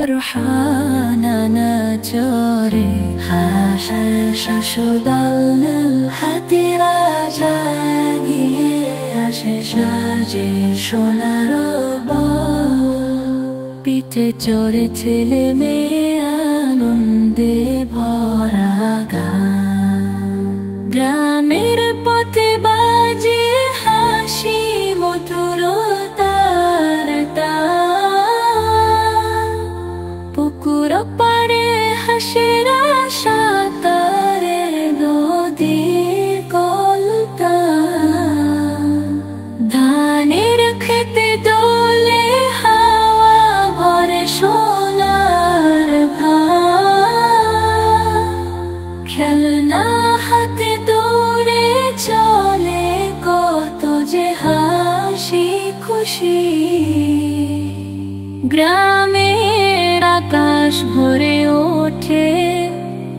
রুহানা চরে হাসা সুদাল হাতিরা জাগিয়ে আসে সাজে সোনার পিঠে চড়ে ছেলে মেয়ে আনন্দে ভরা গান গ্রামের পথে বাজে হাসি মধুর তার পুকুর পাড়ে হাসিরা সাঁতারে নদী কলতা ধানের খেতে দোলে হাওয়া ভরে সোনার খেলনা হাতে দৌড়ে চলে কত যে হাসি খুশি গ্রামের আকাশ ভরে ওঠে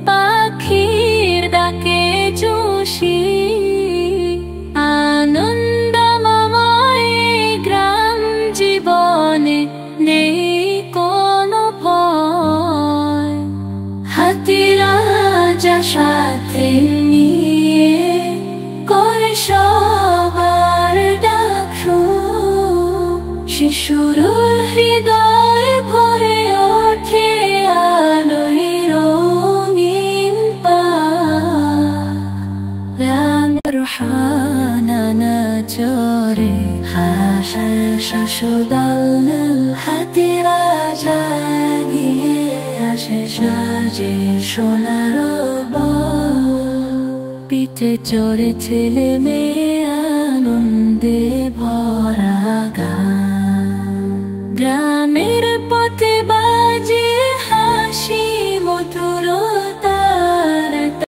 পাখির ডাকে জোশী আনন্দময় গ্রাম জীবনে নেই কোনো ভয় হাতিরা যা সাথে নিয়ে করে সবার ডাকু শিশুর হৃদয় ভরে ওঠে আলোয় রঙিন রুহানা চরে হাসা সুদাল হাতিরা জাগিয়ে আসে সাজে সোনার পিঠে চড়ে ছেলে মেয়ে আনন্দে